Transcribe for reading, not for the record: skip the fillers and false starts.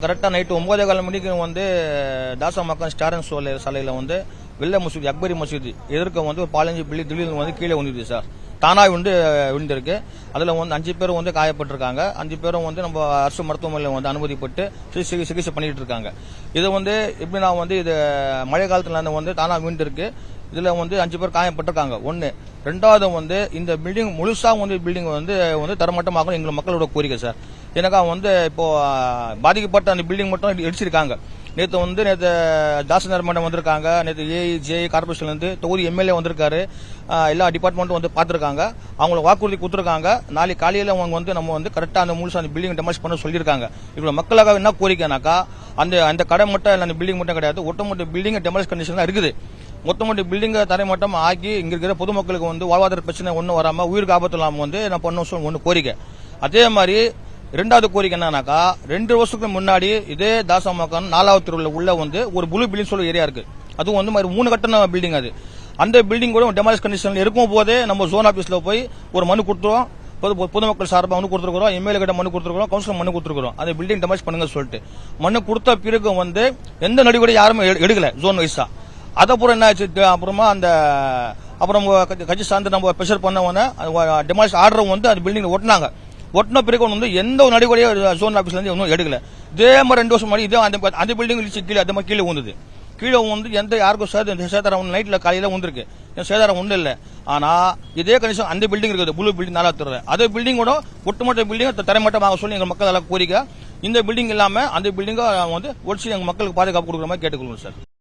கரெக்டா நைட்டு 9:15 மணிக்கு தாசா மக்கள் ஸ்டாரன் சாலையில வெள்ள மசூதி அக்பரி மசூதி எதிர்க்க ஒரு 15 பில்லி திடீர்னு கீழே விழுந்துது சார். தானா விழுந்திருக்கு. அதுல 5 பேர் காயப்பட்டிருக்காங்க. 5 பேரும் நம்ம அரசு மருத்துவமனையில் அனுமதிப்பட்டு சிகிச்சை பண்ணிட்டு இருக்காங்க. இது எப்படின்னா இது மழை காலத்துல தானா விழுந்திருக்கு. இதுல 5 பேர் காயப்பட்டிருக்காங்க. ஒன்னு. ரெண்டாவது இந்த பில்டிங் முழுசா பில்டிங் தரமட்டமாகும் எங்க மக்களோட கோரிக்கை சார். எனக்கா இப்போ பாதிக்கப்பட்ட அந்த பில்டிங் மட்டும் இடிச்சிருக்காங்க. நேற்று தாசில்தார் மேடம் வந்திருக்காங்க. நேற்று ஏஐ கார்பரேஷன்ல இருந்து தொகுதி எம்எல்ஏ வந்திருக்காரு. எல்லா டிபார்ட்மெண்ட்டும் பாத்துருக்காங்க. அவங்களுக்கு வாக்குறுதி கொடுத்திருக்காங்க. நாளைக்கு காலையில அவங்க நம்ம கரெக்டா அந்த முழுசா அந்த பில்டிங் டெமாலிஷ் பண்ண சொல்லியிருக்காங்க. இப்ப மக்களாக என்ன கோரிக்கைனாக்கா அந்த கடை மட்டும் அந்த பில்டிங் மட்டும் கிடையாது, ஒட்டுமொத்த பில்டிங் டெமாலிஷ் கண்டிஷன் இருக்குது. மொத்தமொத்த பில்டிங்கை தரைமட்டம் ஆக்கி இங்க இருக்கிற பொதுமக்களுக்கு வாழ்வாதார பிரச்சனை ஒன்றும் வராம உயிருக்கு ஆபத்து இல்லாம நான் பண்ண கோரிக்கை. அதே மாதிரி ரெண்டாவது கோரிக்கை என்னன்னாக்கா 2 வருஷத்துக்கு முன்னாடி இதே தாசமாக்கான் 4வது தெருவில் உள்ள ஒரு புளு பில்டிங் சொல்ல ஏரியா இருக்கு. அதுவும் மாதிரி 3 கட்டண பில்டிங். அது அந்த பில்டிங் கூட டெமாலிஷ் கண்டிஷன்ல இருக்கும் போதே நம்ம ஜோன் ஆபீஸ்ல போய் ஒரு மனு கொடுத்துருவோம். பொதுமக்கள் சார்பாக மனு கொடுத்துருக்கோம், எம்எல்ஏ கிட்ட மனு கொடுத்துருக்கோம், கவுன்சிலர் மனு கொடுத்துருக்கோம். அந்த பில்டிங் டெமாலிஷ் பண்ணுங்க சொல்லிட்டு மனு கொடுத்த பிறகு எந்த நடவடிக்கை யாருமே எடுக்கல ஜோன் வைஸா. அதப்புறம் என்ன ஆச்சு, அப்புறமா அப்புறம் கட்சி சார்ந்து நம்ம ப்ரெஷர் பண்ண டெமாலிஷ் ஆர்டர் அந்த பில்டிங் ஒட்டினாங்க. ஒட்டின பிறகு எந்த ஒரு நடவடிக்கையும் ஜோன் ஆபீஸ்ல இருந்து ஒன்றும் எடுக்கல. இதே மாதிரி 2 வருஷம் இதே அந்த பில்டிங் கீழே அந்த மாதிரி கீழே வந்தது. கீழே எந்த யாருக்கும் சேதாரம் நைட்ல காலையில வந்திருக்கு. சேதாரம் ஒன்றும் இல்லை. ஆனா இதே கண்டிஷன் அந்த பில்டிங் இருக்குது, புளு பில்டிங் 4வது தெருவில். அதே பில்டிங்கோட ஒட்டுமொத்த பில்டிங் தரைமட்டமாக சொல்லி எங்க மக்கள் எல்லாம் கோரிக்கை. இந்த பில்டிங் இல்லாம அந்த பில்டிங்கை ஒடிச்சு எங்க மக்களுக்கு பாதுகாப்பு கொடுக்குற மாதிரி கேட்டுக்கொள்ளுங்க சார்.